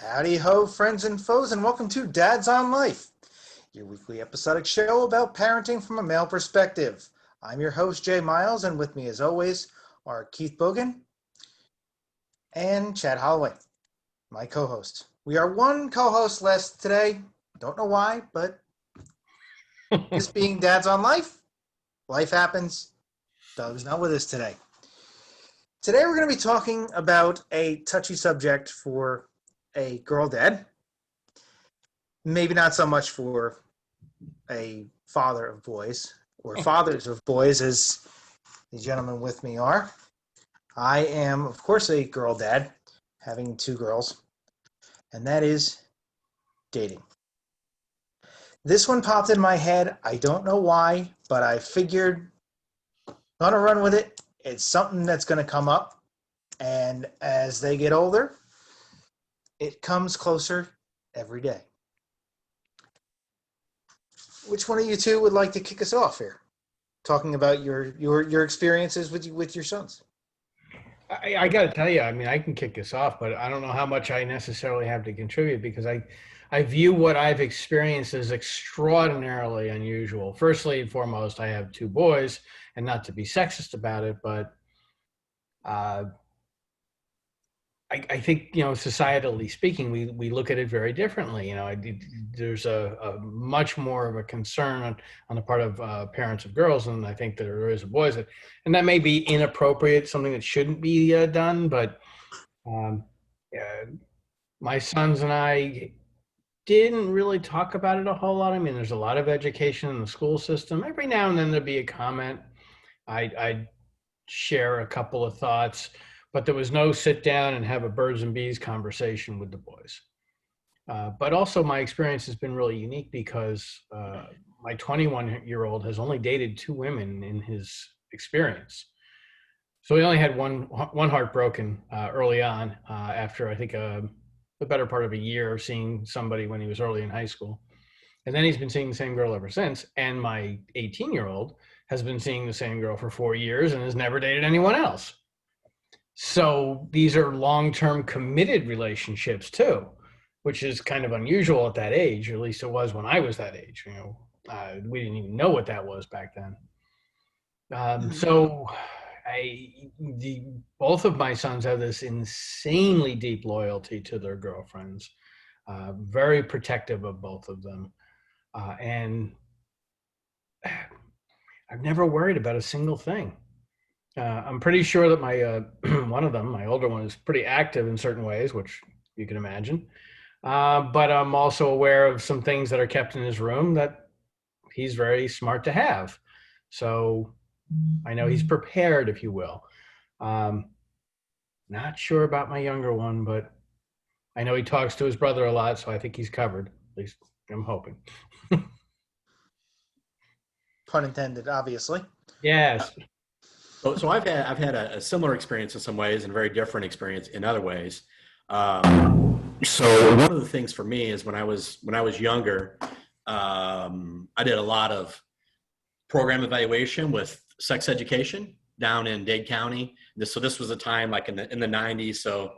Howdy ho, friends and foes, and welcome to Dads on Life, your weekly episodic show about parenting from a male perspective. I'm your host, Jay Miles, and with me, as always, are Keith Bogan and Chad Holloway, my co-host. We are one co-host less today. Don't know why, but this being Dads on Life, life happens. Doug's not with us today. Today, we're going to be talking about a touchy subject for a girl dad. Maybe not so much for a father of boys or fathers of boys as the gentlemen with me are. I am, of course, a girl dad, having two girls, and that is dating. This one popped in my head. I don't know why, but I figured I'm going to run with it. It's something that's going to come up, and as they get older, it comes closer every day. Which one of you two would like to kick us off here, talking about your experiences with your sons? I got to tell you, I mean, I can kick this off, but I don't know how much I necessarily have to contribute because I view what I've experienced as extraordinarily unusual. Firstly and foremost, I have two boys, and not to be sexist about it, but uh, I think, societally speaking, we look at it very differently. There's a much more of a concern on the part of parents of girls than I think there is of boys. And that may be inappropriate, something that shouldn't be done. But um, uh, my sons and I didn't really talk about it a whole lot. I mean, there's a lot of education in the school system. Every now and then there'd be a comment. I'd share a couple of thoughts, but there was no sit down and have a birds and bees conversation with the boys. But also my experience has been really unique because my 21-year-old has only dated two women in his experience. So he only had one heart broken early on after I think the better part of a year of seeing somebody when he was early in high school. And then he's been seeing the same girl ever since. And my 18-year-old has been seeing the same girl for 4 years and has never dated anyone else. So these are long-term committed relationships too, which is kind of unusual at that age, or at least it was when I was that age. We didn't even know what that was back then. So both of my sons have this insanely deep loyalty to their girlfriends, very protective of both of them. And I've never worried about a single thing. I'm pretty sure that my one of them, my older one, is pretty active in certain ways, which you can imagine. But I'm also aware of some things that are kept in his room that he's very smart to have. So I know he's prepared, if you will. Not sure about my younger one, but I know he talks to his brother a lot, so I think he's covered. At least I'm hoping. Pun intended, obviously. Yes. So I've had a similar experience in some ways and a very different experience in other ways. So one of the things for me is when I was younger, I did a lot of program evaluation with sex education down in Dade County. So this was a time like in the 90s. So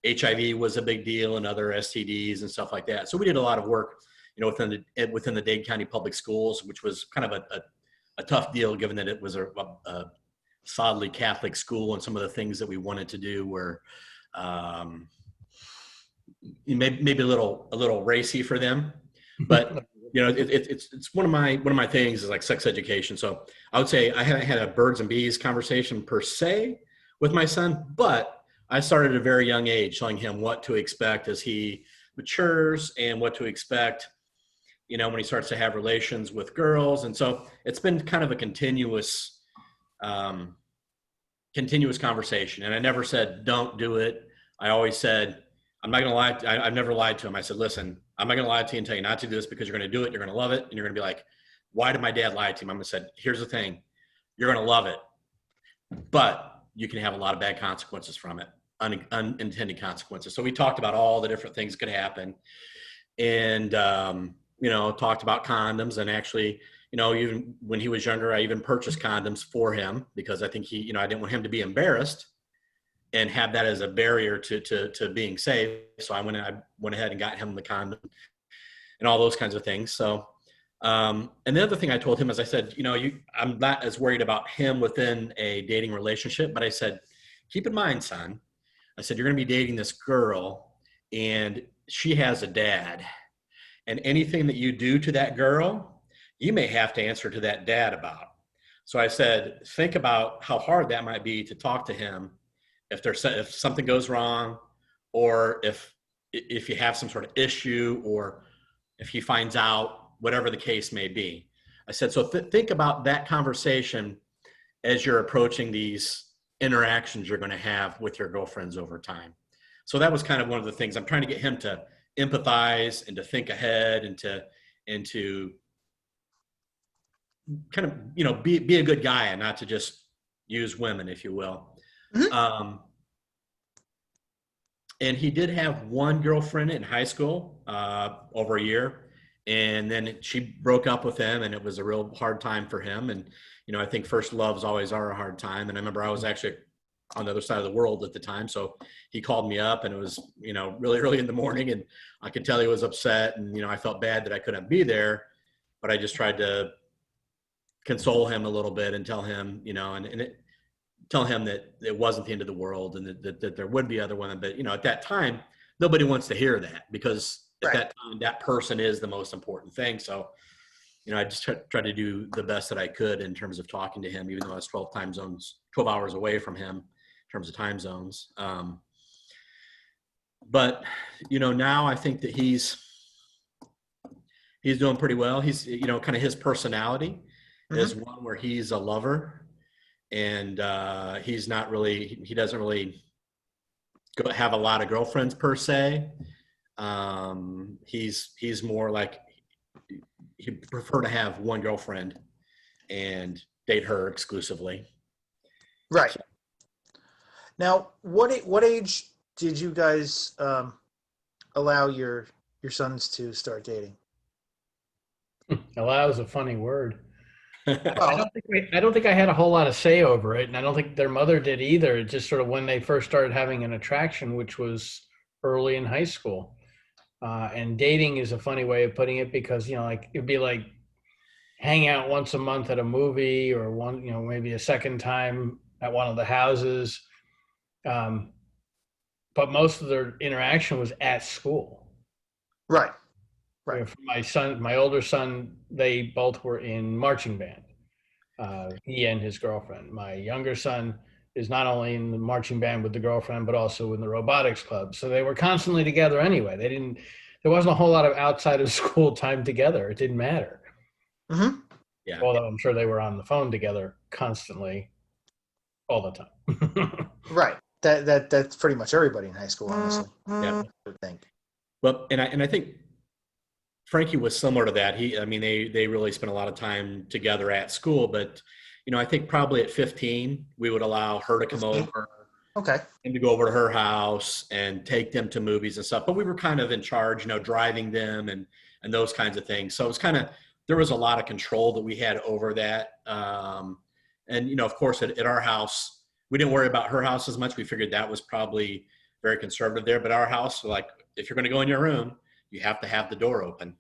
HIV was a big deal and other STDs and stuff like that. So we did a lot of work, within the Dade County public schools, which was kind of a tough deal given that it was a solidly Catholic school, and some of the things that we wanted to do were maybe a little racy for them, but it's one of my things is like sex education. So I would say I haven't had a birds and bees conversation per se with my son, but I started at a very young age showing him what to expect as he matures and what to expect, when he starts to have relations with girls. And so it's been kind of a continuous conversation. And I never said, don't do it. I always said, I'm not going to lie. I've never lied to him. I said, listen, I'm not going to lie to you and tell you not to do this because you're going to do it. You're going to love it. And you're going to be like, why did my dad lie to him? I'm going to say, here's the thing. You're going to love it, but you can have a lot of bad consequences from it, unintended consequences. So we talked about all the different things that could happen, and, talked about condoms. And actually, even when he was younger, I even purchased condoms for him because I think I didn't want him to be embarrassed and have that as a barrier to being safe. So I went ahead and got him the condom and all those kinds of things. So, and the other thing I told him is I said, I'm not as worried about him within a dating relationship, but I said, keep in mind, son, I said, you're going to be dating this girl and she has a dad, and anything that you do to that girl, you may have to answer to that dad about. So I said, think about how hard that might be to talk to him if something goes wrong, or if you have some sort of issue, or if he finds out, whatever the case may be. I said, so think about that conversation as you're approaching these interactions you're going to have with your girlfriends over time. So that was kind of one of the things I'm trying to get him to empathize and to think ahead and to kind of, be a good guy and not to just use women, if you will. Mm-hmm. And he did have one girlfriend in high school, over a year. And then she broke up with him, and it was a real hard time for him. And, I think first loves always are a hard time. And I remember I was actually on the other side of the world at the time. So he called me up, and it was, really early in the morning, and I could tell he was upset, and, I felt bad that I couldn't be there, but I just tried to console him a little bit and tell him, tell him that it wasn't the end of the world, and that there would be other women. But, at that time, nobody wants to hear that, because at that time, that person is the most important thing. So, I just tried to do the best that I could in terms of talking to him, even though I was 12 hours away from him in terms of time zones. But, now I think that he's doing pretty well. He's, kind of his personality is one where he's a lover, and he doesn't really have a lot of girlfriends per se. He's more like, he'd prefer to have one girlfriend and date her exclusively. Right. So. Now, what age did you guys allow your sons to start dating? Allow is a funny word. I don't think I had a whole lot of say over it, and I don't think their mother did either. It's just sort of when they first started having an attraction, which was early in high school. And dating is a funny way of putting it, because, it'd be like hang out once a month at a movie, or maybe a second time at one of the houses. But most of their interaction was at school. Right. For my older son, they both were in marching band. He and his girlfriend. My younger son is not only in the marching band with the girlfriend, but also in the robotics club. So they were constantly together anyway. There wasn't a whole lot of outside of school time together. It didn't matter. Mm-hmm. Yeah. Although I'm sure they were on the phone together constantly all the time. Right. That's pretty much everybody in high school, honestly. Yeah. I would think. Well, and I think Frankie was similar to that. They really spent a lot of time together at school, but, I think probably at 15, we would allow her to come over. Okay. And to go over to her house and take them to movies and stuff. But we were kind of in charge, driving them and those kinds of things. So it was there was a lot of control that we had over that. And, of course, at our house, we didn't worry about her house as much. We figured that was probably very conservative there. But our house, like, if you're going to go in your room, you have to have the door open.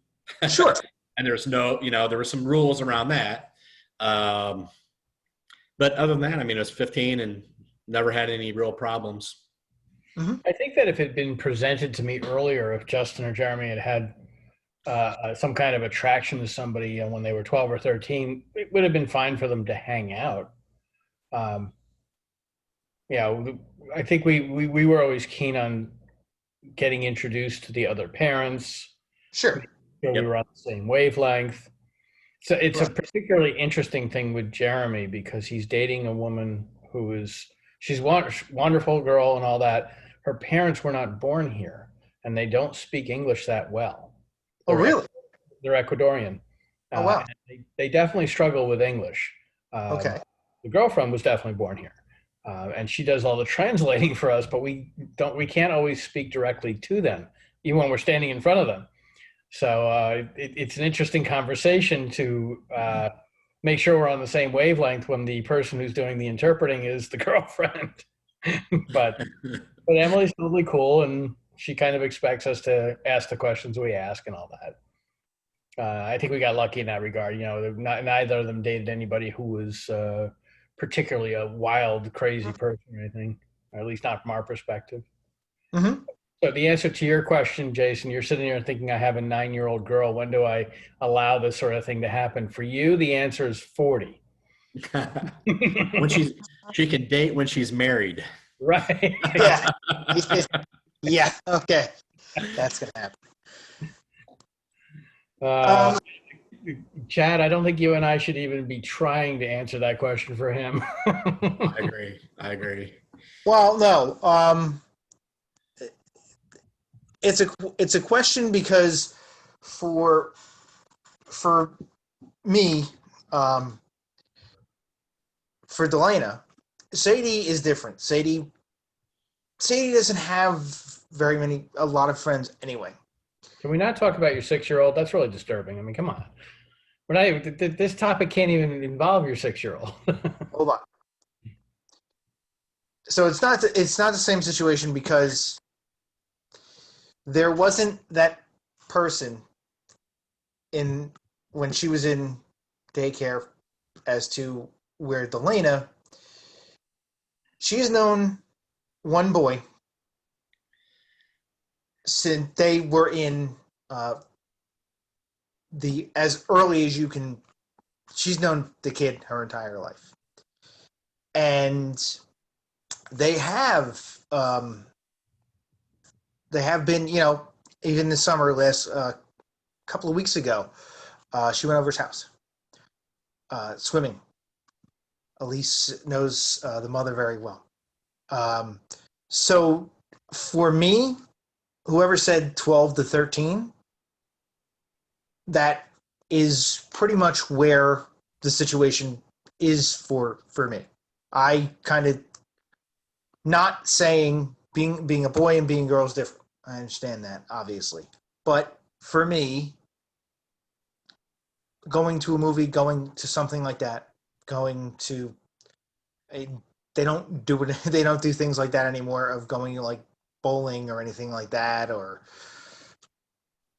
Sure. And there's no, there were some rules around that. But other than that, it was 15 and never had any real problems. Mm-hmm. I think that if it had been presented to me earlier, if Justin or Jeremy had some kind of attraction to somebody when they were 12 or 13, it would have been fine for them to hang out. I think we were always keen on getting introduced to the other parents. Sure. We were on the same wavelength. So it's a particularly interesting thing with Jeremy, because he's dating a woman she's a wonderful girl and all that. Her parents were not born here, and they don't speak English that well. Really? They're Ecuadorian. Oh, wow. They definitely struggle with English. Okay. The girlfriend was definitely born here. And she does all the translating for us, but we can't always speak directly to them, even when we're standing in front of them. So it's an interesting conversation to make sure we're on the same wavelength when the person who's doing the interpreting is the girlfriend. but Emily's totally cool, and she kind of expects us to ask the questions we ask and all that. I think we got lucky in that regard. Neither of them dated anybody who was particularly a wild, crazy person or anything, or at least not from our perspective. Mm-hmm. So the answer to your question, Jason, you're sitting here thinking I have a 9-year-old girl. When do I allow this sort of thing to happen? For you, the answer is 40. When she can date when she's married. Right. Yeah. Yeah. Okay. That's gonna happen. Uh, Chad, I don't think you and I should even be trying to answer that question for him. I agree. Well, no. It's a question because for me, um, for Delana, Sadie is different. Sadie doesn't have a lot of friends anyway. Can we not talk about your 6-year-old? That's really disturbing. I mean, come on. We're not even, this topic can't even involve your 6-year-old. Hold on. So it's not the same situation because there wasn't that person in when she was in daycare as to where Delana, she's known one boy since they were in the as early as you can. She's known the kid her entire life, and they have been, even this summer, last couple of weeks ago, she went over his house swimming. Elise knows the mother very well. So for me, whoever said 12 to 13, that is pretty much where the situation is for me. I kind of, not saying being a boy and being a girl is different. I understand that, obviously. But for me, going to a movie, going to something like that, going to they don't do it. They don't do things like that anymore. Of going like bowling or anything like that, or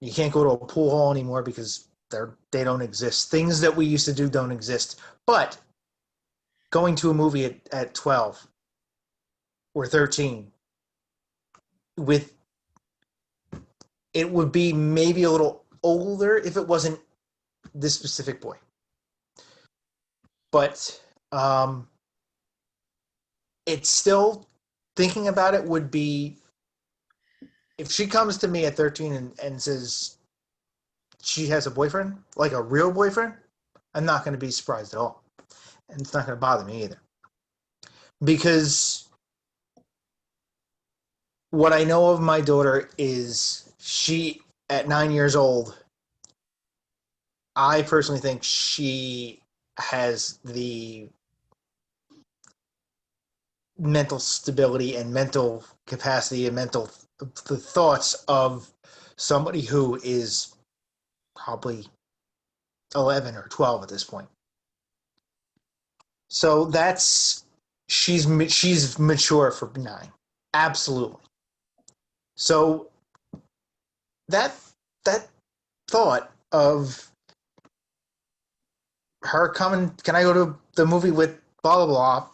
you can't go to a pool hall anymore because they don't exist. Things that we used to do don't exist. But going to a movie at 12 or 13 with it would be maybe a little older if it wasn't this specific boy. But it's still, thinking about it would be, if she comes to me at 13 and says she has a boyfriend, like a real boyfriend, I'm not going to be surprised at all. And it's not going to bother me either. Because what I know of my daughter is she, at 9 years old, I personally think she has the mental stability and mental capacity and the thoughts of somebody who is probably 11 or 12 at this point. So she's mature for 9. Absolutely. So that thought of her coming, can I go to the movie with blah blah blah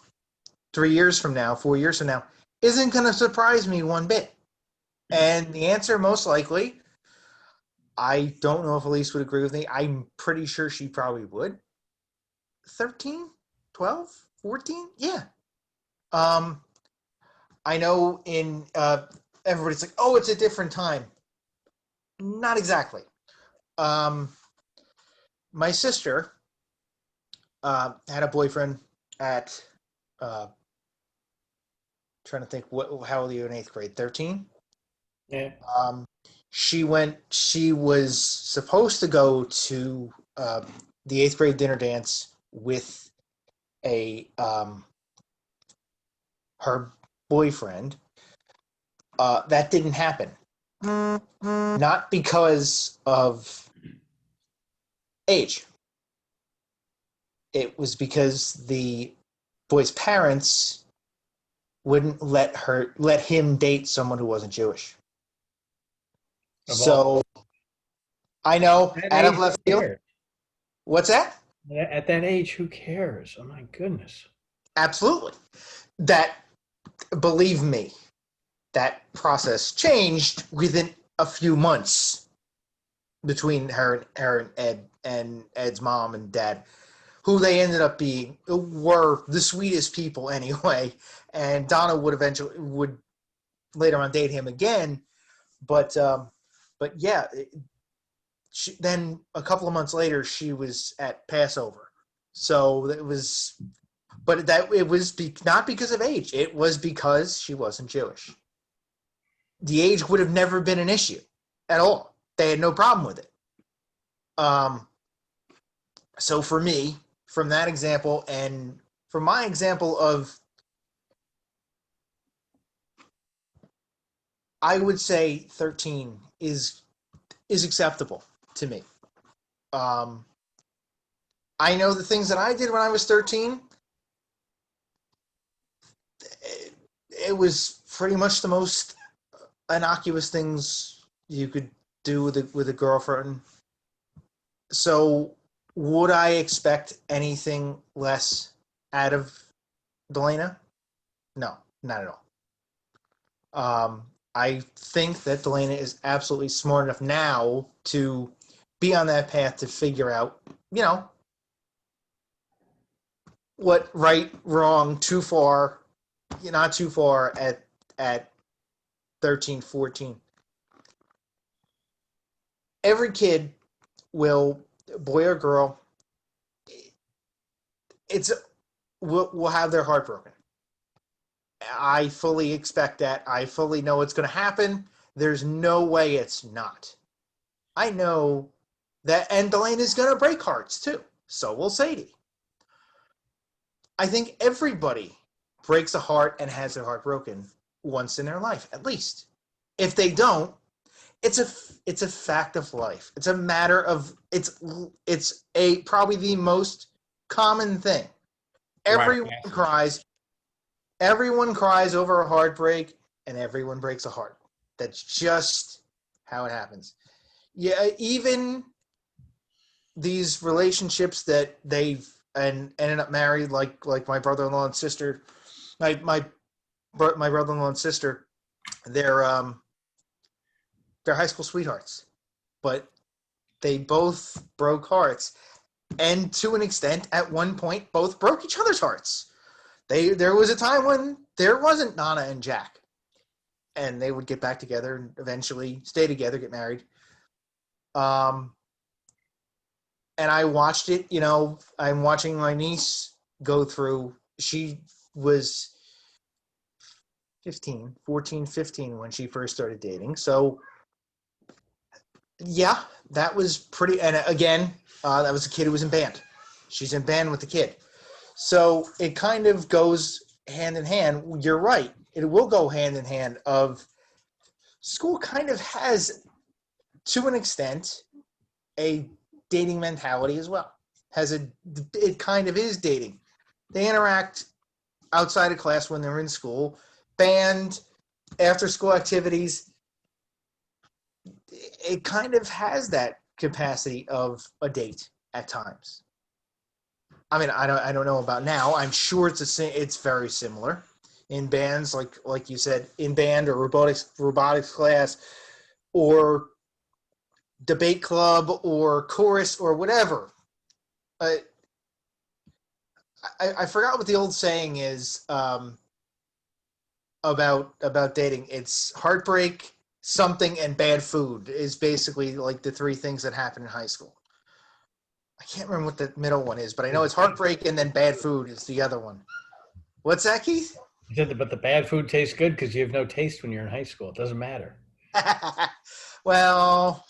3 years from now, 4 years from now, isn't going to surprise me one bit. And the answer, most likely, I don't know if Elise would agree with me. I'm pretty sure she probably would. 13, 12, 14? Yeah. I know in everybody's like, oh, it's a different time. Not exactly. My sister had a boyfriend at, trying to think, how old are you in 8th grade? 13? Yeah. She was supposed to go to the 8th grade dinner dance with her boyfriend. That didn't happen. Not because of age. It was because the boy's parents wouldn't let him date someone who wasn't Jewish. Of all So I know, that out of age, left who field. cares? What's that? At that age, who cares? Oh my goodness. Absolutely. That, believe me, that process changed within a few months between her and Ed and Ed's mom and dad, who they ended up being were the sweetest people anyway. And Donna would later on date him again, but yeah, then a couple of months later she was at Passover, so it was. But that it was not because of age; it was because she wasn't Jewish. The age would have never been an issue at all. They had no problem with it. So for me, from that example, and from my example of, I would say 13 is acceptable to me. Um, I know the things that I did when I was 13. It was pretty much the most innocuous things you could do with a girlfriend. So would I expect anything less out of Delana? No, not at all. I think that Delana is absolutely smart enough now to be on that path to figure out, what right, wrong, too far, not too far at 13, 14. Every kid will, boy or girl, it's will have their heart broken. I fully expect that. I fully know it's going to happen. There's no way it's not. I know that, and Delane is going to break hearts too. So will Sadie. I think everybody breaks a heart and has their heart broken once in their life, at least. If they don't, it's a fact of life. It's a matter of it's a probably the most common thing. Right. Everyone cries over a heartbreak, and everyone breaks a heart. That's just how it happens. Yeah, even these relationships that they've and ended up married, like my brother-in-law and sister, my brother-in-law and sister, they're high school sweethearts, but they both broke hearts, and to an extent, at one point, both broke each other's hearts. There was a time when there wasn't Nana and Jack, and they would get back together and eventually stay together, get married. And I watched it. I'm watching my niece go through. She was 14, 15 when she first started dating. So yeah, that was pretty. And again, that was a kid who was in band. She's in band with the kid. So it kind of goes hand in hand. You're right. It will go hand in hand of school kind of has, to an extent, a dating mentality as well. It kind of is dating. They interact outside of class when they're in school, band, after school activities. It kind of has that capacity of a date at times. I mean, I don't know about now. I'm sure it's very similar in bands, like you said, in band or robotics class, or debate club or chorus or whatever. Uh, I forgot what the old saying is, about dating. It's heartbreak, something, and bad food is basically like the three things that happen in high school. I can't remember what the middle one is, but I know it's heartbreak and then bad food is the other one. What's that, Keith? He said, but the bad food tastes good because you have no taste when you're in high school. It doesn't matter. Well,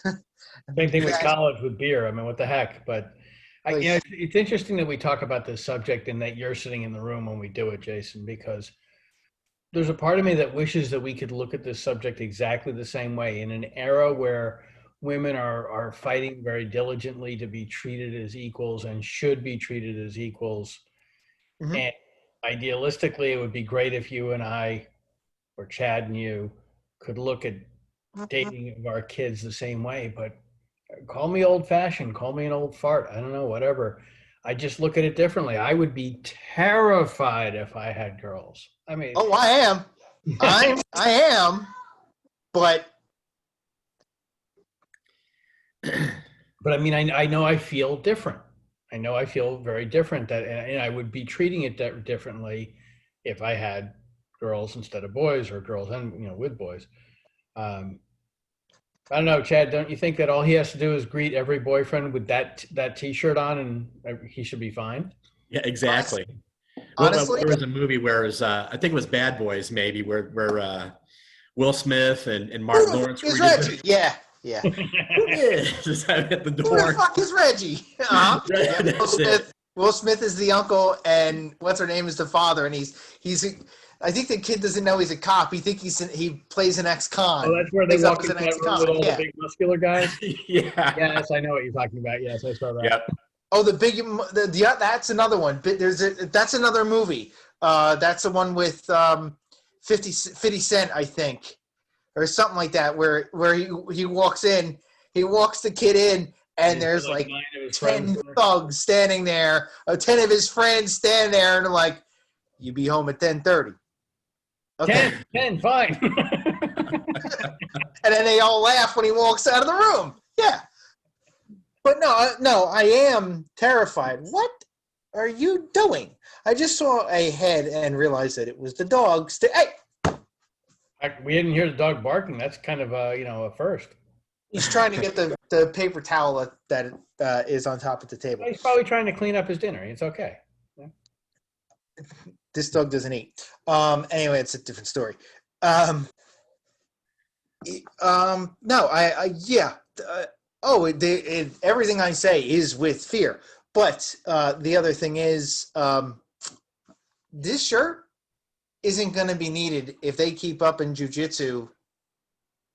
Same thing with that, college with beer. I mean, what the heck? But like, it's interesting that we talk about this subject and that you're sitting in the room when we do it, Jason, because there's a part of me that wishes that we could look at this subject exactly the same way in an era where women are fighting very diligently to be treated as equals and should be treated as equals. mhm. And idealistically, it would be great if you and I, or Chad and you, could look at dating of our kids the same way. But call me old fashioned, call me an old fart. I don't know, whatever. I just look at it differently. I would be terrified if I had girls. I mean, Oh, I am. I am. But but I mean, I know I feel different. I know I feel very different and I would be treating it differently if I had girls instead of boys, or girls and, with boys. Um, I don't know, Chad, don't you think that all he has to do is greet every boyfriend with that T-shirt on and he should be fine? Yeah, exactly. honestly, There was a movie where it was, I think it was Bad Boys, maybe, where Will Smith and Mark who the Lawrence fuck is were Reggie? Yeah. Who is at the Who the door? fuck is Reggie? Yeah, That's it. Will Smith is the uncle, and what's her name is the father, and he's. I think the kid doesn't know he's a cop. He thinks he plays an ex-con. Oh, that's where they Plays up walk as into an that room ex-con. with all Yeah. the big muscular guys? Yeah. Yes, I know what you're talking about. Yes, I saw that. Yep. Oh, that's another one. But that's another movie. That's the one with 50 Cent, I think, or something like that, where he walks in, he walks the kid in, and there's like 9 of his 10 friends. thugs standing there, 10 of his friends standing there, and they're like, "You be home at 10:30." Okay. 10, fine. And then they all laugh when he walks out of the room. Yeah. But no, I am terrified. What are you doing? I just saw a head and realized that it was the dog. Hey, We didn't hear the dog barking. That's kind of a first. he's trying to get the paper towel that is on top of the table. He's probably trying to clean up his dinner. It's okay. This dog doesn't eat. Anyway, it's a different story. No, yeah. Everything I say is with fear. But the other thing is, this shirt isn't going to be needed if they keep up in jiu-jitsu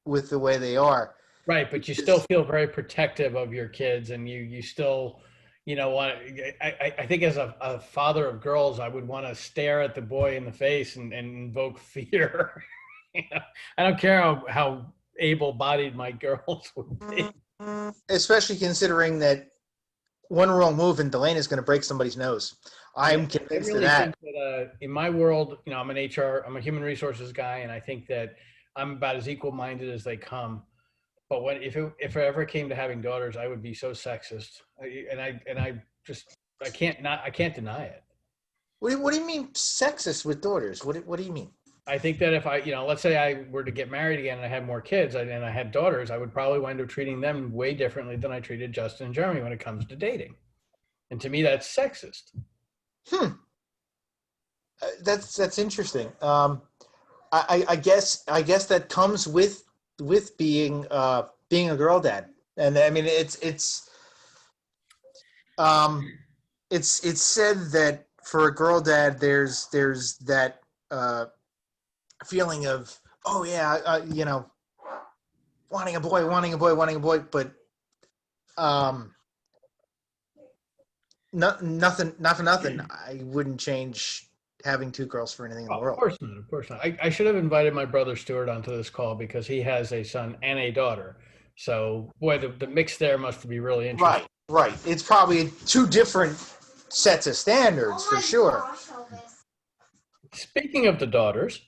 with the way they are. Right, but you still feel very protective of your kids, and you still, want. I think as a father of girls, I would want to stare at the boy in the face and invoke fear. I don't care how able-bodied my girls would be. Especially considering that one wrong move and Delane is going to break somebody's nose. I'm convinced of that. Think that in my world, I'm an HR, I'm a human resources guy, and I think that I'm about as equal-minded as they come. But if it ever came to having daughters, I would be so sexist, I can't deny it. What do you mean sexist with daughters? What do you mean? I think that if I, let's say I were to get married again and I had more kids and I had daughters, I would probably wind up treating them way differently than I treated Justin and Jeremy when it comes to dating. And to me, that's sexist. That's interesting. I guess that comes with being a girl dad, and I mean it's said that for a girl dad, there's that feeling of, oh yeah, wanting a boy, but nothing, not for nothing. I wouldn't change having two girls for anything in the world. Of course not. I should have invited my brother Stuart onto this call because he has a son and a daughter. So, boy, the mix there must be really interesting. Right. It's probably two different sets of standards for sure. Speaking of the daughters.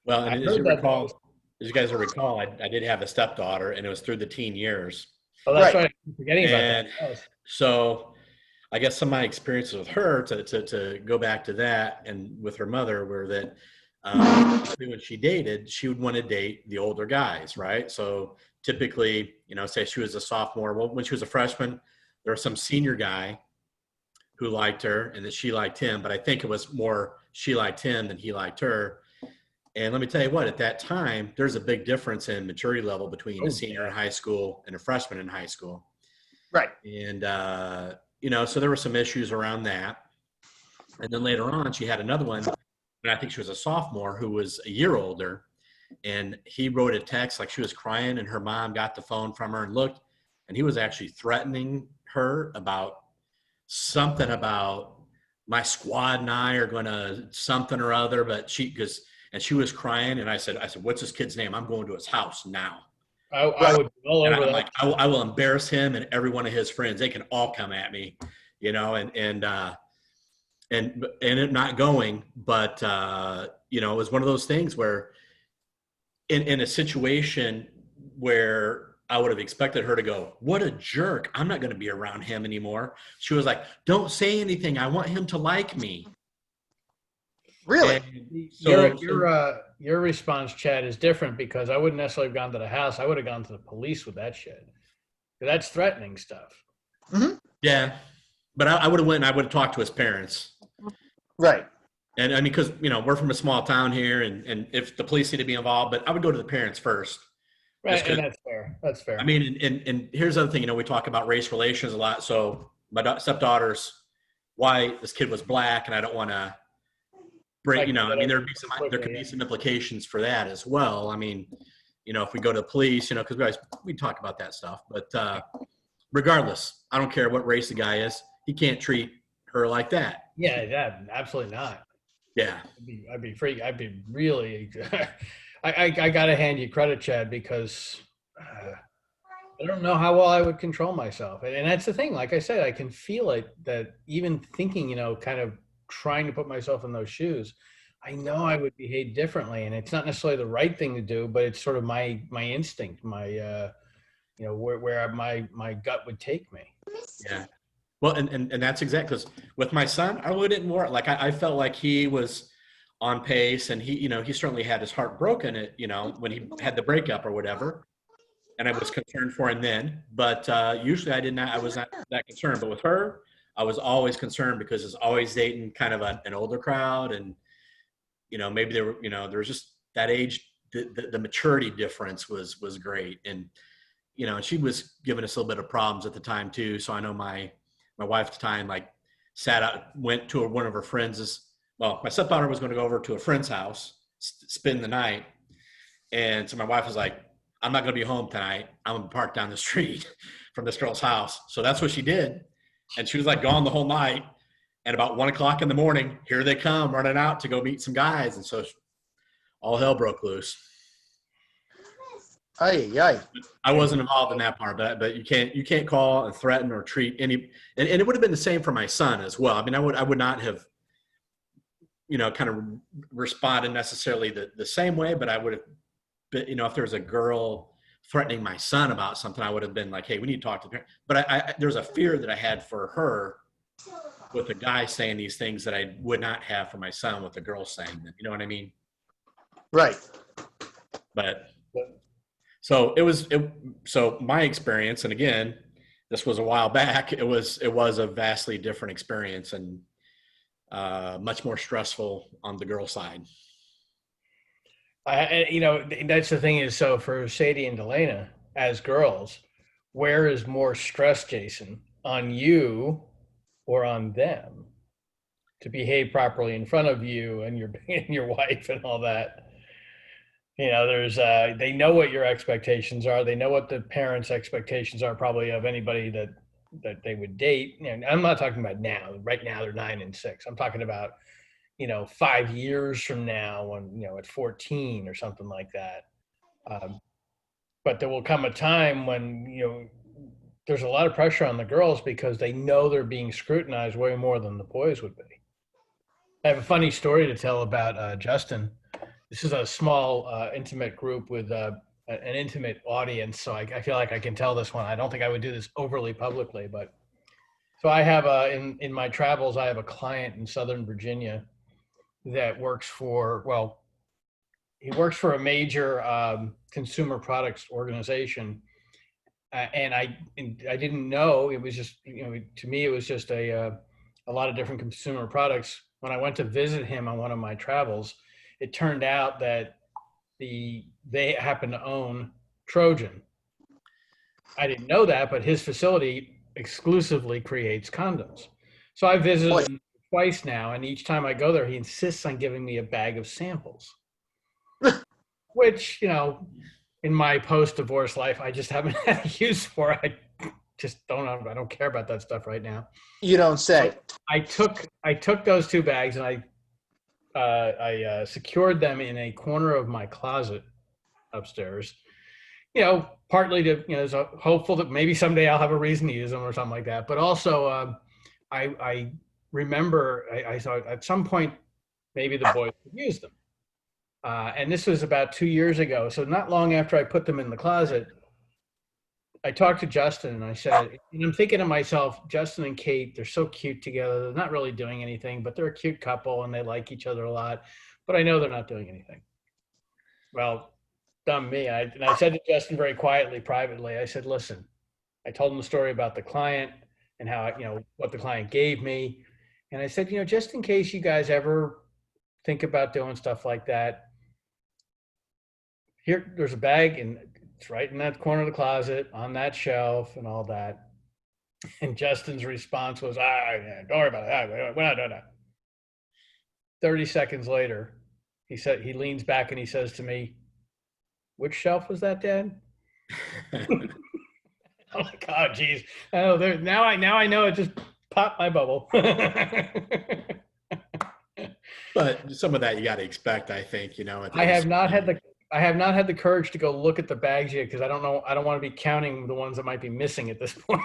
Well, and as you guys will recall, I did have a stepdaughter, and it was through the teen years. Oh, that's right. I'm forgetting about that. So I guess some of my experiences with her, to go back to that, and with her mother, were that when she dated, she would want to date the older guys, right? So typically, say she was a sophomore. Well, when she was a freshman, there was some senior guy who liked her and that she liked him, but I think it was more she liked him than he liked her. And let me tell you what, at that time, there's a big difference in maturity level between a senior in high school and a freshman in high school. Right. And, so there were some issues around that. And then later on, she had another one, and I think she was a sophomore, who was a year older. And he wrote a text like she was crying, and her mom got the phone from her and looked, and he was actually threatening her about something about my squad and I are going to something or other, but she was crying. And I said, what's this kid's name? I'm going to his house now. I would be all And over I'm that. like, I will embarrass him and every one of his friends. They can all come at me, and it not going. But, it was one of those things where in a situation where I would have expected her to go, what a jerk. I'm not going to be around him anymore. She was like, don't say anything. I want him to like me. Really? Your response, Chad, is different because I wouldn't necessarily have gone to the house. I would have gone to the police with that shit. That's threatening stuff. Mm-hmm. Yeah. But I would have went and I would have talked to his parents. Right. And I mean, because, we're from a small town here and if the police need to be involved, but I would go to the parents first. Right, and that's fair. That's fair. I mean, and here's the other thing, we talk about race relations a lot. So my stepdaughter's white, this kid was black, and I don't want to break, there could be some implications for that as well. I mean, if we go to the police, because we talk about that stuff, but regardless, I don't care what race the guy is. He can't treat her like that. Yeah, absolutely not. Yeah. I'd be free. I'd be really, I got to hand you credit, Chad, because I don't know how well I would control myself. And that's the thing. Like I said, I can feel it that even thinking, kind of trying to put myself in those shoes, I know I would behave differently. And it's not necessarily the right thing to do, but it's sort of my instinct, my, where my gut would take me. Yeah. Well, and that's exactly, because with my son, I wouldn't more like, I felt like he was on pace and he certainly had his heart broken when he had the breakup or whatever. And I was concerned for him then, but usually I was not that concerned. But with her, I was always concerned because it's always dating kind of an older crowd. And, maybe there was just that age, the maturity difference was great. And, she was giving us a little bit of problems at the time too. So I know my wife at the time, went to one of her friends' my stepdaughter was going to go over to a friend's house, spend the night. And so my wife was like, I'm not going to be home tonight. I'm going to park down the street from this girl's house. So that's what she did. And she was gone the whole night. And about 1 o'clock in the morning, here they come running out to go meet some guys. And so all hell broke loose. Aye. I wasn't involved in that part, but you can't call and threaten or treat any, and it would have been the same for my son as well. I mean, I would not have, kind of responded necessarily the same way, but I would have been, if there was a girl threatening my son about something, I would have been like, hey, we need to talk to the parent. But there's a fear that I had for her with the guy saying these things that I would not have for my son with the girl saying them. You know what I mean? Right. But so so my experience, and again, this was a while back, it was a vastly different experience and much more stressful on the girl side. That's the thing is, so for Sadie and Delana as girls, where is more stress, Jason, on you or on them to behave properly in front of you and your wife and all that? There's they know what your expectations are. They know what the parents' expectations are probably of anybody that they would date. And I'm not talking about now. Right now they're 9 and 6. I'm talking about 5 years from now when at 14 or something like that. But there will come a time when there's a lot of pressure on the girls because they know they're being scrutinized way more than the boys would be. I have a funny story to tell about Justin. This is a small, intimate group with an intimate audience, so I feel like I can tell this one. I don't think I would do this overly publicly, but so I have in my travels, I have a client in Southern Virginia that works for he works for a major consumer products organization, and I didn't know. It was just to me it was just a lot of different consumer products. When I went to visit him on one of my travels, it turned out that they happen to own Trojan. I didn't know that, but his facility exclusively creates condoms. So I visited him twice now, and each time I go there, he insists on giving me a bag of samples, which, in my post-divorce life, I just haven't had a use for. I just I don't care about that stuff right now. You don't say. I took those 2 bags and I secured them in a corner of my closet upstairs. Partly to, so hopeful that maybe someday I'll have a reason to use them or something like that. But also, I remember I thought at some point maybe the boys would use them. And this was about 2 years ago. So not long after I put them in the closet, I talked to Justin and I said, and I'm thinking to myself, Justin and Kate, they're so cute together. They're not really doing anything, but they're a cute couple and they like each other a lot. But I know they're not doing anything. Well, dumb me. And I said to Justin very quietly, privately, I said, listen, I told him the story about the client and how, what the client gave me. And I said, just in case you guys ever think about doing stuff like that, there's a bag and it's right in that corner of the closet on that shelf and all that. And Justin's response was, don't worry about it. We're not doing that. 30 seconds later, he leans back and he says to me, which shelf was that, Dad? I'm like, oh, geez. Oh, now I know it just popped my bubble. But some of that you got to expect, I think, I have not had the courage to go look at the bags yet because I don't know. I don't want to be counting the ones that might be missing at this point.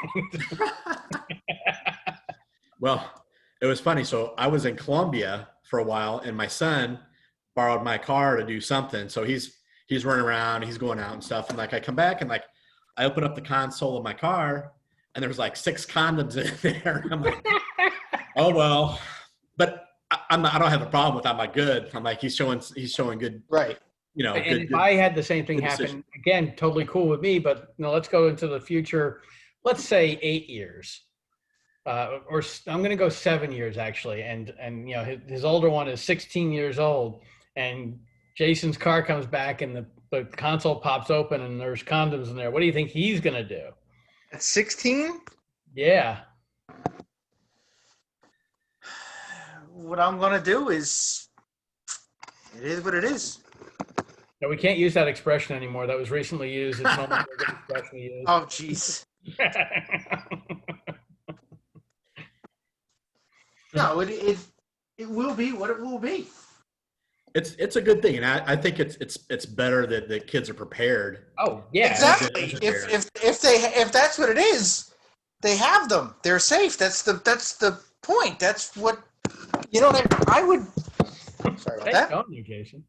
Well, it was funny. So I was in Colombia for a while, and my son borrowed my car to do something. So he's running around, he's going out and stuff. And like I come back and like I open up the console of my car, and there's like 6 condoms in there. I'm like, oh well. But I don't have a problem with that. I'm like, good. I'm like, he's showing good. Right. And if I had the same thing happen again, totally cool with me. But let's go into the future. Let's say 8 years, or I'm going to go 7 years actually. And his older one is 16 years old, and Jason's car comes back, and the console pops open, and there's condoms in there. What do you think he's going to do? At 16? Yeah. What I'm going to do is, it is what it is. No, we can't use that expression anymore. That was recently used. It's no longer a good expression to use. Oh, jeez. No, it will be what it will be. It's a good thing, and I think it's better that the kids are prepared. Oh yeah, exactly. If that's what it is, they have them. They're safe. That's the point. That's what I would. Sorry about that. Jason.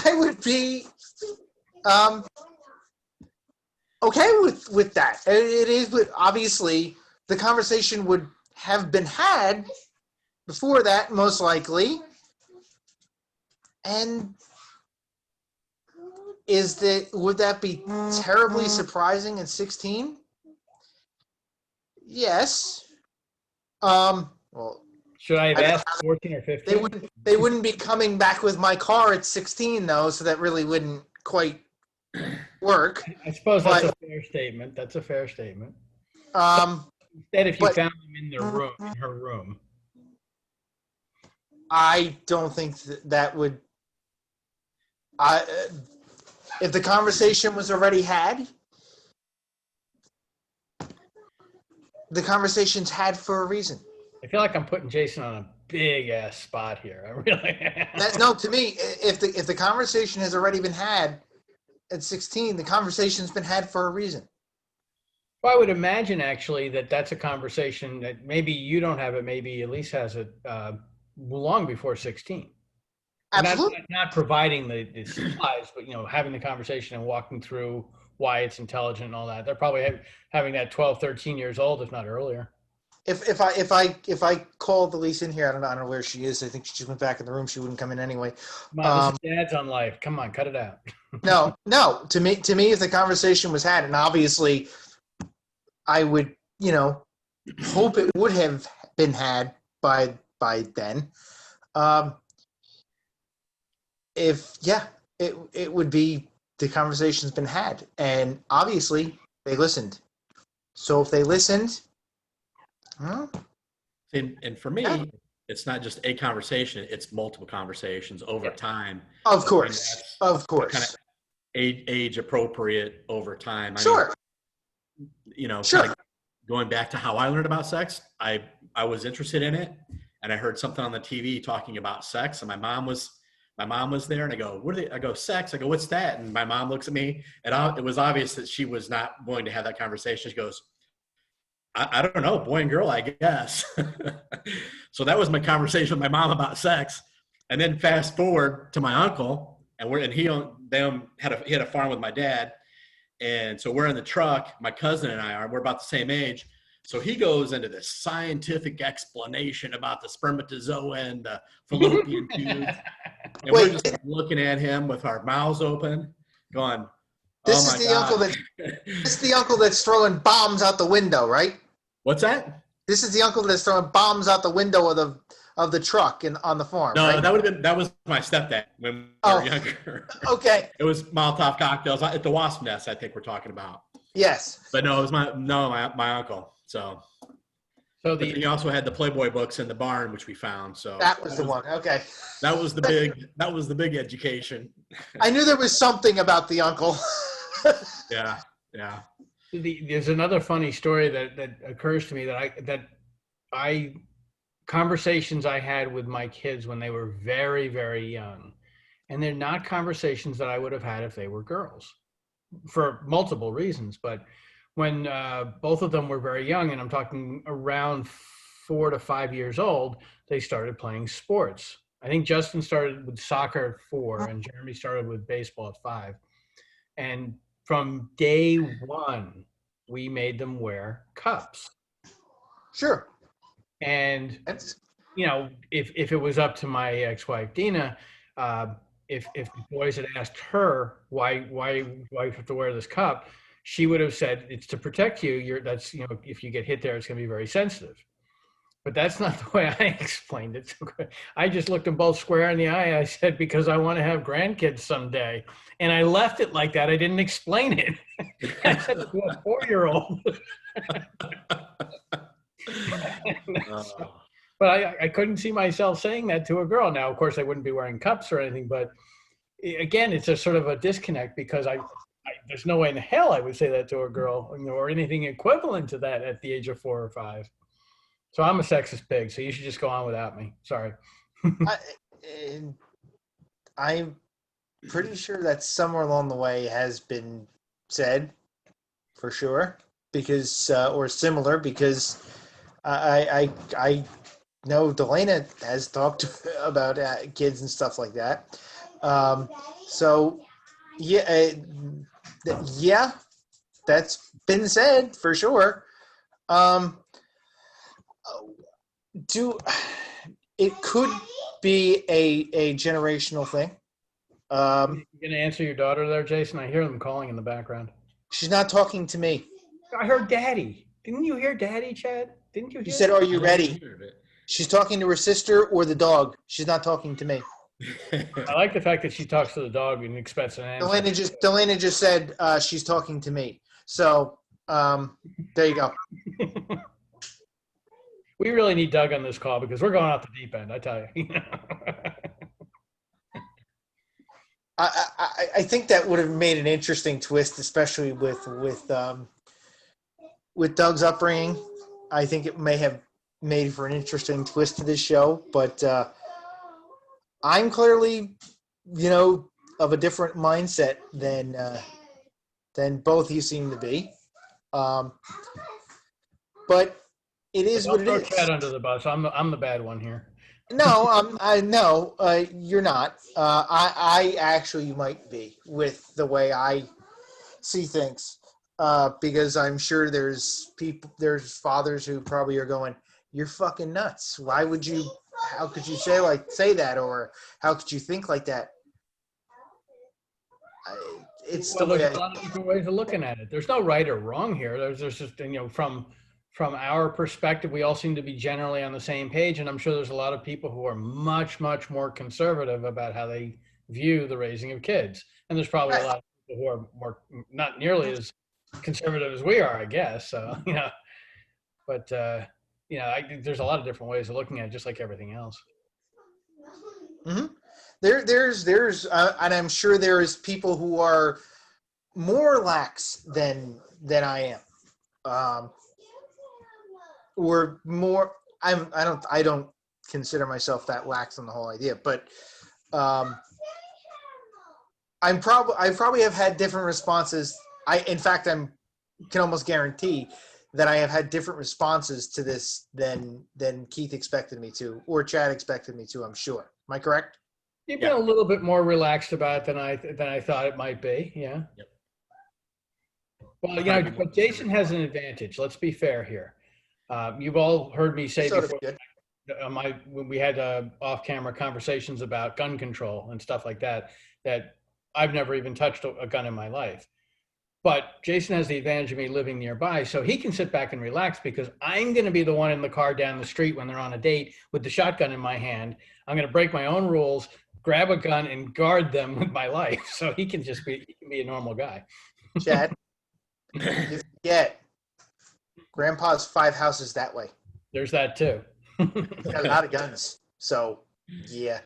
I would be okay with that. It is, but obviously the conversation would have been had before that, most likely. And would that be terribly surprising at 16? Yes. Well, should I have asked 14 or 15? They wouldn't be coming back with my car at 16 though, so that really wouldn't quite work. I suppose that's a fair statement. That's a fair statement. Instead, if you found them in her room. I don't think that would. If the conversation was already had, the conversation's had for a reason. I feel like I'm putting Jason on a big ass spot here. I really am. No, to me, if the conversation has already been had at 16, the conversation's been had for a reason. Well, I would imagine actually that's a conversation that maybe you don't have it, maybe Elise has it long before 16. Absolutely. Not providing the supplies, but having the conversation and walking through why it's intelligent and all that. They're probably having that 12, 13 years old, if not earlier. If I called Elise in here, I don't know where she is. I think she just went back in the room. She wouldn't come in anyway. This is Dad's on Life. Come on, cut it out. No. To me, if the conversation was had, and obviously, I would, hope it would have been had by then. It would be the conversation's been had, and obviously they listened. So if they listened. And for me, it's not just a conversation; it's multiple conversations over time. Of course. Kind of age appropriate over time. Sure. Kind of going back to how I learned about sex, I was interested in it, and I heard something on the TV talking about sex, and my mom was there, and I go, "What are they?" I go, "Sex." I go, "What's that?" And my mom looks at me, and it was obvious that she was not going to have that conversation. She goes, I don't know, boy and girl, I guess. So that was my conversation with my mom about sex. And then fast forward to my uncle, and he had a farm with my dad. And so we're in the truck, my cousin and we're about the same age. So he goes into this scientific explanation about the spermatozoa and the fallopian tubes. And we're just looking at him with our mouths open, going, This "Oh is my the God." this is the uncle that's throwing bombs out the window, right? What's that? This is the uncle that's throwing bombs out the window of the truck on the farm, No, right? that was my stepdad when we were younger. Okay. It was Molotov cocktails at the Wasp Nest, I think we're talking about. Yes. But no, it was my uncle. So but then you also had the Playboy books in the barn, which we found. So that was the one. Okay. That was the big education. I knew there was something about the uncle. Yeah. There's another funny story that occurs to me that I conversations I had with my kids when they were very, very young, and they're not conversations that I would have had if they were girls, for multiple reasons. But when both of them were very young, and I'm talking around 4 to 5 years old, they started playing sports. I think Justin started with soccer at 4, and Jeremy started with baseball at 5. And from day one, we made them wear cups. Sure. And, you know, if it was up to my ex-wife, Dina, if the boys had asked her why you have to wear this cup, she would have said, it's to protect you. That's, you know, if you get hit there, it's going to be very sensitive. But that's not the way I explained it. I just looked them both square in the eye. I said, because I want to have grandkids someday. And I left it like that. I didn't explain it. I said to a 4-year-old. But I couldn't see myself saying that to a girl. Now, of course, I wouldn't be wearing cups or anything. But again, it's a sort of a disconnect because there's no way in hell I would say that to a girl, you know, or anything equivalent to that at the age of 4 or 5. So I'm a sexist pig, so you should just go on without me. Sorry. I'm pretty sure that somewhere along the way has been said, for sure, because or similar, because I know Delana has talked about kids and stuff like that. So yeah, that's been said for sure. It could be a generational thing. You gonna answer your daughter there, Jason? I hear them calling in the background. She's not talking to me. I heard Daddy. Didn't you hear Daddy, Chad? Didn't you hear? She said, "Are you ready?" She's talking to her sister or the dog. She's not talking to me. I like the fact that she talks to the dog and expects an answer. Delana just said she's talking to me. So there you go. We really need Doug on this call because we're going off the deep end. I tell you. I think that would have made an interesting twist, especially with Doug's upbringing. I think it may have made for an interesting twist to this show, but I'm clearly, you know, of a different mindset than both you seem to be. But it is what it is. Don't throw Chad under the bus. I'm the bad one here. No, you're not. I actually might be with the way I see things, because I'm sure there's fathers who probably are going, "You're fucking nuts. Why would you? How could you say that, or how could you think like that?" There's a lot of different ways of looking at it. There's no right or wrong here. There's just, you know, from our perspective, we all seem to be generally on the same page, and I'm sure there's a lot of people who are much, much more conservative about how they view the raising of kids. And there's probably a lot of people who are more, not nearly as conservative as we are, I guess. So, you know, but, you know, there's a lot of different ways of looking at it, just like everything else. Mm-hmm. There's and I'm sure there's people who are more lax than I am. or more. I don't consider myself that lax on the whole idea, but um, I probably have had different responses. In fact, can almost guarantee that I have had different responses to this than Keith expected me to, or Chad expected me to. I'm sure. Am I correct? You've been a little bit more relaxed about it than I thought it might be. Yeah. Yep. Well, but Jason has an advantage. Let's be fair here. You've all heard me say before when we had off-camera conversations about gun control and stuff like that, that I've never even touched a gun in my life. But Jason has the advantage of me living nearby, so he can sit back and relax because I'm going to be the one in the car down the street when they're on a date with the shotgun in my hand. I'm going to break my own rules, grab a gun, and guard them with my life. So he can be a normal guy. Chad, you forget, Grandpa's 5 houses that way. There's that too. He's got a lot of guns, so yeah.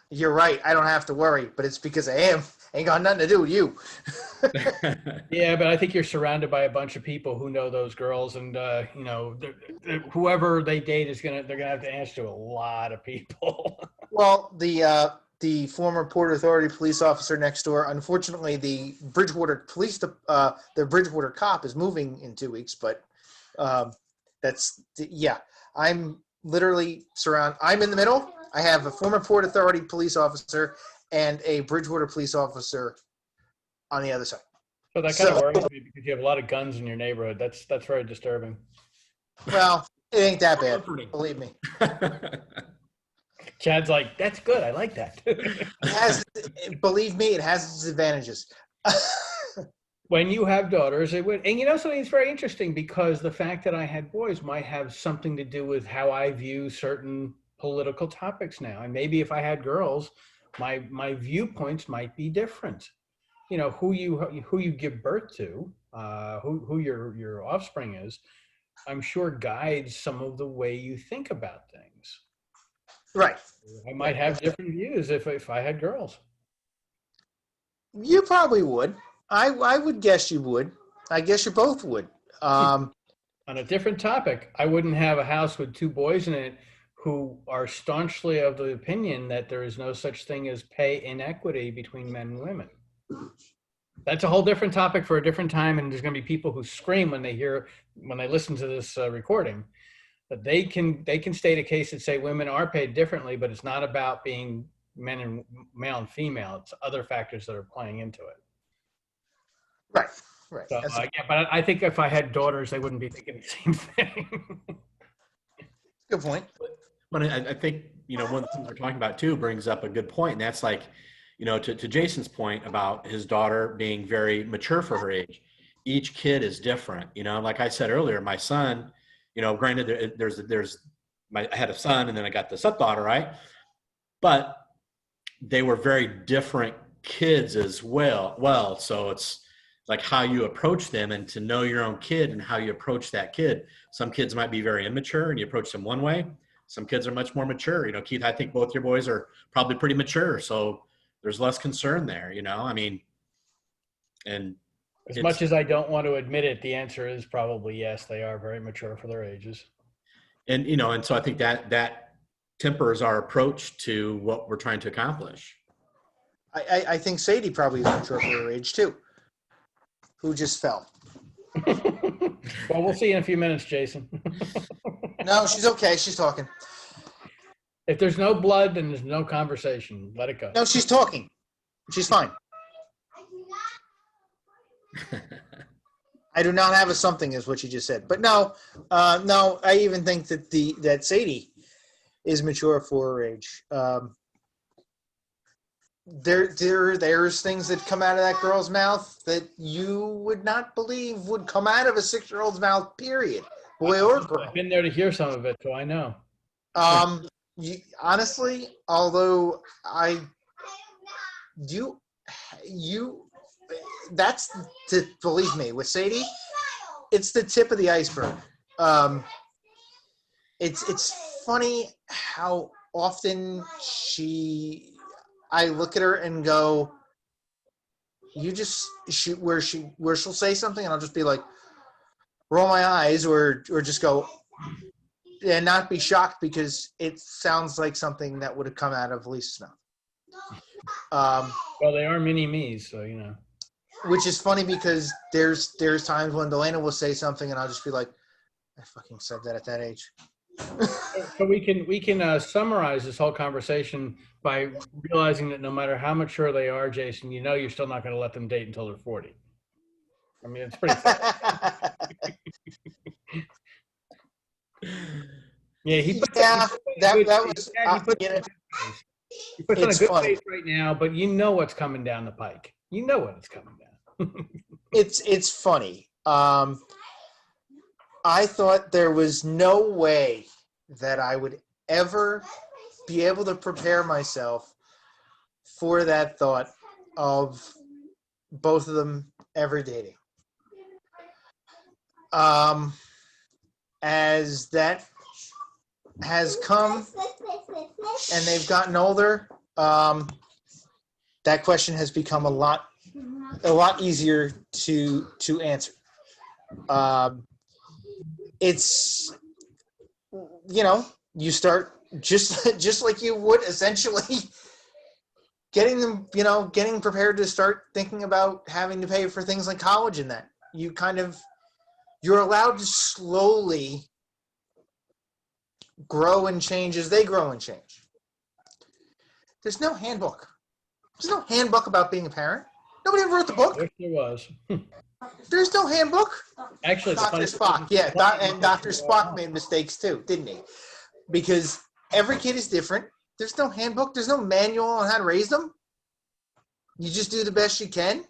You're right. I don't have to worry, but it's because of him. Ain't got nothing to do with you. Yeah, but I think you're surrounded by a bunch of people who know those girls, and whoever they date they're gonna have to answer to a lot of people. Well, the former Port Authority police officer next door, unfortunately, the Bridgewater the Bridgewater cop is moving in 2 weeks, but I'm literally surrounded. I'm in the middle. I have a former Port Authority police officer and a Bridgewater police officer on the other side. So that kind of worries me because you have a lot of guns in your neighborhood. That's very disturbing. Well, it ain't that bad, believe me. Chad's like, that's good. I like that. Believe me, it has its advantages. When you have daughters, it would, and something that's very interesting because the fact that I had boys might have something to do with how I view certain political topics now. And maybe if I had girls, my viewpoints might be different. Who you give birth to, who your offspring is, I'm sure guides some of the way you think about things. Right. I might have different views if I had girls. You probably would. I would guess you would. I guess you both would. On a different topic, I wouldn't have a house with 2 boys in it who are staunchly of the opinion that there is no such thing as pay inequity between men and women. That's a whole different topic for a different time, and there's going to be people who scream when they listen to this recording. But they can state a case and say women are paid differently, but it's not about being male and female. It's other factors that are playing into it. Right. So, but I think if I had daughters, they wouldn't be thinking the same thing. Good point. But I think, one of the things we're talking about too brings up a good point. And that's like, to Jason's point about his daughter being very mature for her age. Each kid is different. Like I said earlier, my son, granted I had a son and then I got the stepdaughter, right? But they were very different kids as well. So it's like how you approach them and to know your own kid and how you approach that kid. Some kids might be very immature and you approach them one way. Some kids are much more mature. Keith, I think both your boys are probably pretty mature. So there's less concern there, and as much as I don't want to admit it, the answer is probably yes. They are very mature for their ages. And, and so I think that tempers our approach to what we're trying to accomplish. I think Sadie probably is mature for her age too. Who just fell? Well, we'll see in a few minutes, Jason. No, she's okay. She's talking. If there's no blood, then there's no conversation. Let it go. No, she's talking. She's fine. I do not have a something, is what you just said. But no, I even think that Sadie is mature for her age. There's things that come out of that girl's mouth that you would not believe would come out of a 6-year-old's mouth, period. Boy or girl. I've been there to hear some of it, so I know. Honestly, although that's to believe me, with Sadie, it's the tip of the iceberg. It's funny how often I look at her and go, where she'll say something and I'll just be like, roll my eyes or just go and not be shocked because it sounds like something that would have come out of Lisa's mouth. Well, they are mini me's, so you know. Which is funny because there's times when Delana will say something and I'll just be like, I fucking said that at that age. So we can summarize this whole conversation by realizing that no matter how mature they are, Jason, you know you're still not going to let them date until they're 40. I mean, it's pretty simple. Yeah, he puts on a good face right now, but you know what's coming down the pike. You know what it's coming down. It's funny. I thought there was no way that I would ever be able to prepare myself for that thought of both of them ever dating. As that has come and they've gotten older, that question has become a lot easier to answer. It's, you start just like you would essentially getting them, getting prepared to start thinking about having to pay for things like college and that. You're allowed to slowly grow and change as they grow and change. There's no handbook. There's no handbook about being a parent. Nobody ever wrote the book. I wish there was. There's no handbook. Actually, Dr. Spock, and Dr. Spock made mistakes too, didn't he? Because every kid is different. There's no handbook. There's no manual on how to raise them. You just do the best you can.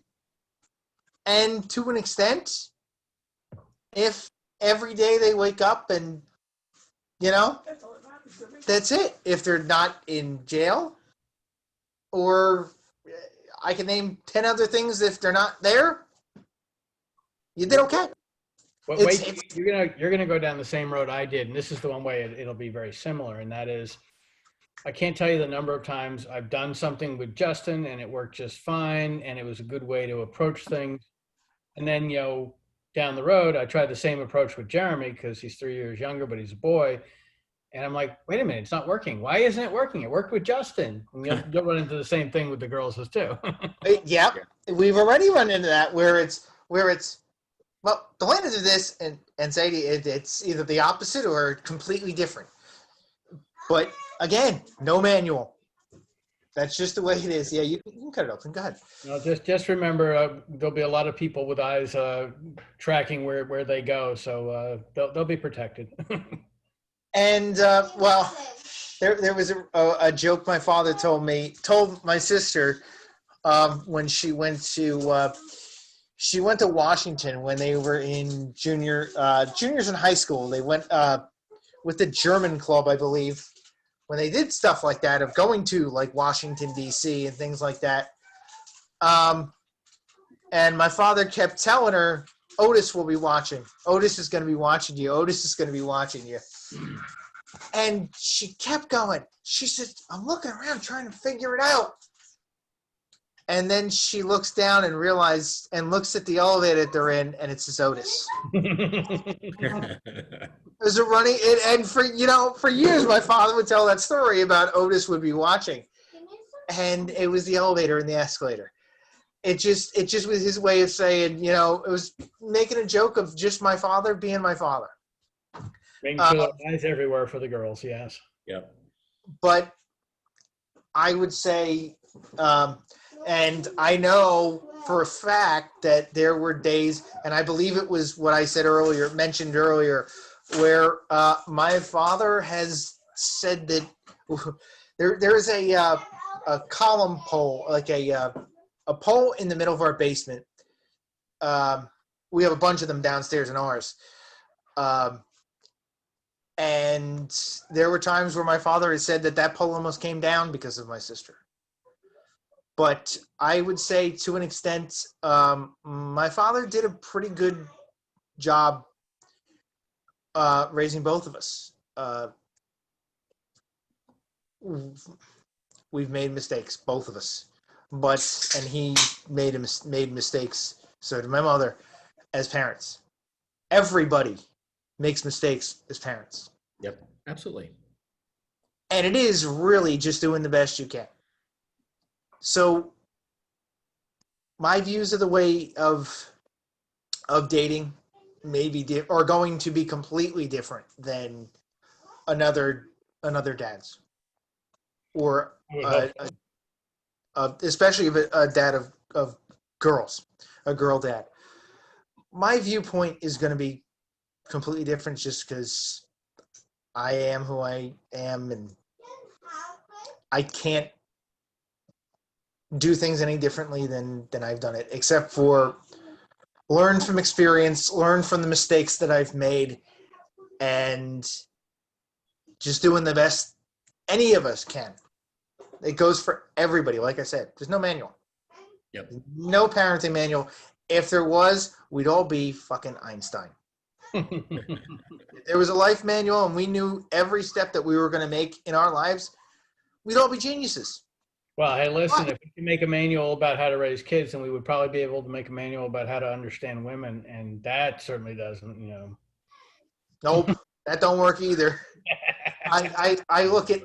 And to an extent, if every day they wake up and, that's it. If they're not in jail, or I can name 10 other things if they're not there, you did okay. But wait, you're gonna go down the same road I did, and this is the one way it'll be very similar, and that is, I can't tell you the number of times I've done something with Justin and it worked just fine, and it was a good way to approach things, and then down the road I tried the same approach with Jeremy because he's 3 years younger, but he's a boy, and I'm like, wait a minute, it's not working. Why isn't it working? It worked with Justin. And you'll run into the same thing with the girls as too. Yep, we've already run into that where it's. Well, the way to do this and Sadie, it's either the opposite or completely different. But again, no manual. That's just the way it is. Yeah, you can cut it open. Go ahead. No, just remember, there'll be a lot of people with eyes tracking where they go, so they'll be protected. And well, there was a joke my father told my sister when she went to Washington when they were in juniors in high school. They went with the German club, I believe, when they did stuff like that of going to like Washington, D.C. and things like that. And my father kept telling her, Otis will be watching. Otis is going to be watching you. Otis is going to be watching you. And she kept going. She said, I'm looking around trying to figure it out. And then she looks down and looks at the elevator that they're in, and it says Otis. There's a running, and for years, my father would tell that story about Otis would be watching, and it was the elevator and the escalator. It just was his way of saying, it was making a joke of just my father being my father. Making sure there are eyes everywhere for the girls, yes. Yep. But I would say, and I know for a fact that there were days, and I believe it was what I mentioned earlier, where my father has said that there is a column pole, like a pole in the middle of our basement. We have a bunch of them downstairs in ours. And there were times where my father has said that pole almost came down because of my sister. But I would say to an extent, my father did a pretty good job raising both of us. We've made mistakes, both of us. And he made mistakes, so did my mother, as parents. everybody makes mistakes as parents. Yep, absolutely. And it is really just doing the best you can. So my views of the way of dating are going to be completely different than another dad's, or especially if a dad of girls, a girl dad. My viewpoint is going to be completely different just because I am who I am, and I can't do things any differently than I've done it, except for learn from experience, learn from the mistakes that I've made, and just doing the best any of us can. It goes for everybody. Like I said, there's no manual. Yep. No parenting manual. If there was, we'd all be fucking Einstein. If there was a life manual and we knew every step that we were going to make in our lives, we'd all be geniuses. Well, hey, listen, if we can make a manual about how to raise kids, then we would probably be able to make a manual about how to understand women, and that certainly doesn't, Nope, that don't work either. I look at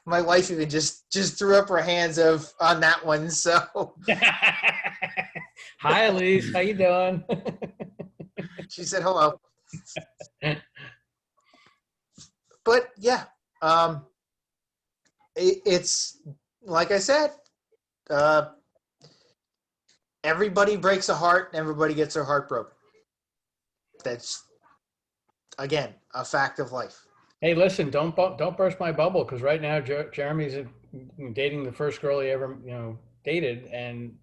my wife even just threw up her hands on that one. So hi, Elise, how you doing? she said hello. But yeah, it's like I said, everybody breaks a heart, and everybody gets their heart broken. That's, again, a fact of life. Hey, listen, don't burst my bubble, because right now Jeremy's dating the first girl he ever dated, and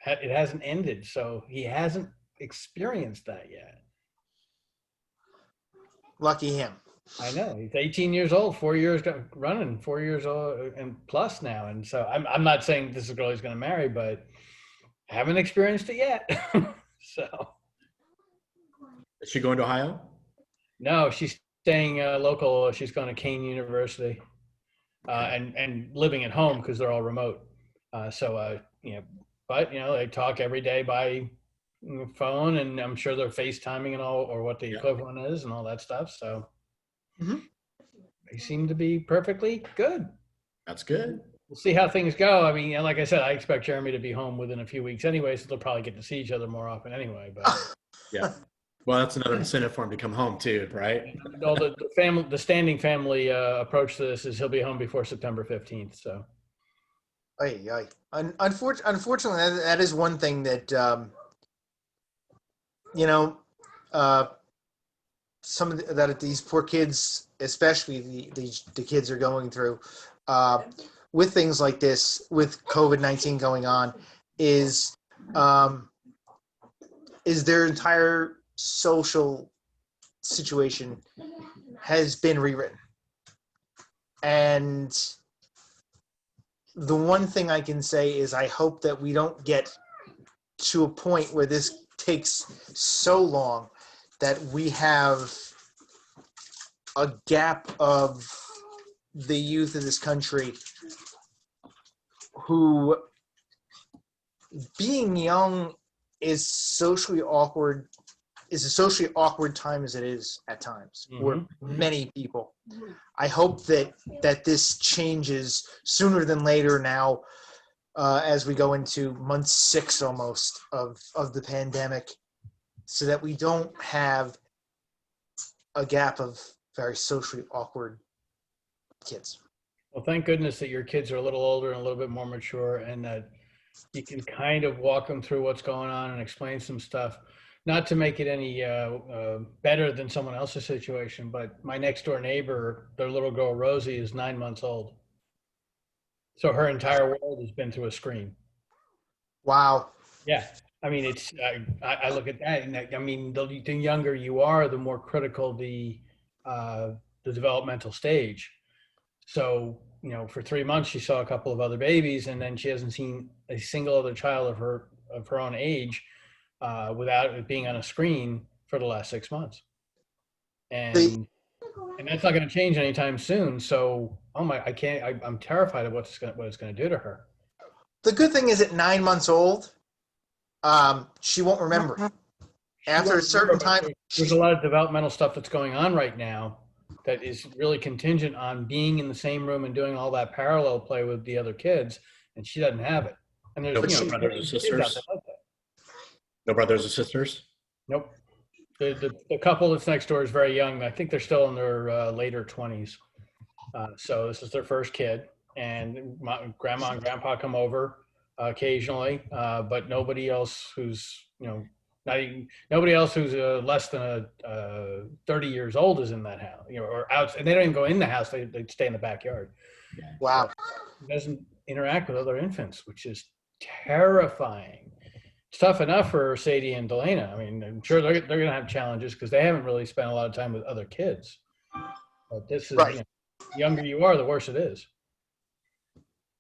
it hasn't ended, so he hasn't experienced that yet. Lucky him. I know, he's 18 years old, 4 years running, 4 years old and plus now, and so I'm not saying this is a girl he's going to marry, but haven't experienced it yet. So. Is she going to Ohio? No, she's staying local. She's going to Kane University, and living at home because they're all remote. But they talk every day by phone, and I'm sure they're FaceTiming and all, or what the equivalent is, and all that stuff. So they seem to be perfectly good. That's good. We'll see how things go. I mean, like I said, I expect Jeremy to be home within a few weeks anyway, so they'll probably get to see each other more often anyway. But yeah. Well, that's another incentive for him to come home too, right? No, the standing family approach to this is he'll be home before September 15th. So, unfortunately, that is one thing that some of that these poor kids, especially the kids, are going through with things like this, with COVID-19 going on, is their entire social situation has been rewritten. And the one thing I can say is I hope that we don't get to a point where this takes so long that we have a gap of the youth of this country who, being young is a socially awkward time as it is at times for many people. I hope that this changes sooner than later now, as we go into month 6 almost of the pandemic, so that we don't have a gap of very socially awkward kids. Well, thank goodness that your kids are a little older and a little bit more mature, and that you can kind of walk them through what's going on and explain some stuff. Not to make it any better than someone else's situation, but my next door neighbor, their little girl Rosie, is 9 months old. So her entire world has been through a screen. Wow. Yeah. I mean, it's I look at that, and I mean, the younger you are, the more critical the developmental stage. So, for 3 months, she saw a couple of other babies, and then she hasn't seen a single other child of her own age without it being on a screen for the last 6 months. And that's not going to change anytime soon. So, I'm terrified of what it's going to do to her. The good thing is at 9 months old, she won't remember. after a certain time. There's a lot of developmental stuff that's going on right now that is really contingent on being in the same room and doing all that parallel play with the other kids, and she doesn't have it. And there's No brothers or sisters. No brothers or sisters. Nope. The couple that's next door is very young. I think they're still in their later 20s. So this is their first kid, and my grandma and grandpa come over occasionally, but nobody else who's nobody else who's less than 30 years old is in that house, or out, and they don't even go in the house. They stay in the backyard. Wow. It doesn't interact with other infants, which is terrifying. It's tough enough for Sadie and Delana. I mean, I'm sure they're going to have challenges because they haven't really spent a lot of time with other kids. But this is, right. The younger you are, the worse it is.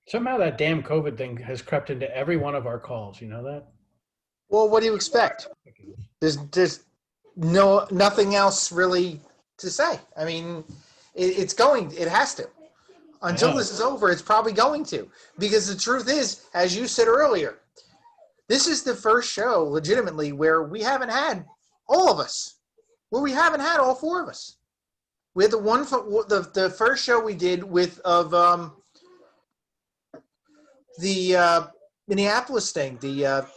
Somehow that damn COVID thing has crept into every one of our calls. You know that? Well, what do you expect? There's nothing else really to say. I mean, it has to. Until this is over, it's probably going to. Because the truth is, as you said earlier, this is the first show, legitimately, where we haven't had all of us. Where we haven't had all four of us. We had the first show we did the Minneapolis thing, the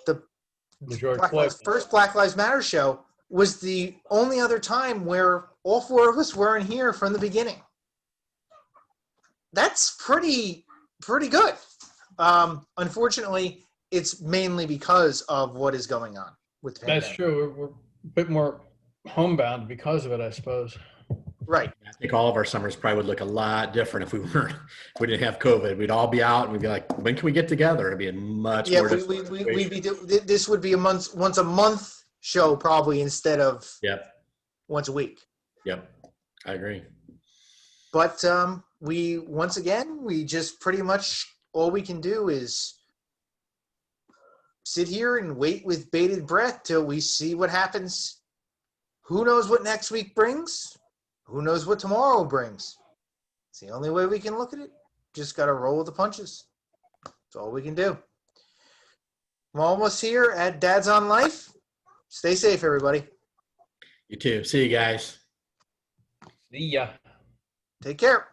first Black Lives Matter show was the only other time where all four of us weren't here from the beginning. That's pretty good. Unfortunately, it's mainly because of what is going on with the pandemic. That's true. We're a bit more homebound because of it, I suppose. Right. I think all of our summers probably would look a lot different if we didn't have COVID. We'd all be out and we'd be like, when can we get together? It'd be a much more difficult this would be once a month show probably instead of once a week. Yep. I agree. But we just pretty much all we can do is sit here and wait with bated breath till we see what happens. Who knows what next week brings? Who knows what tomorrow brings? It's the only way we can look at it. Just got to roll with the punches. That's all we can do. I'm almost here at Dad's on Life. Stay safe, everybody. You too. See you guys. See ya. Take care.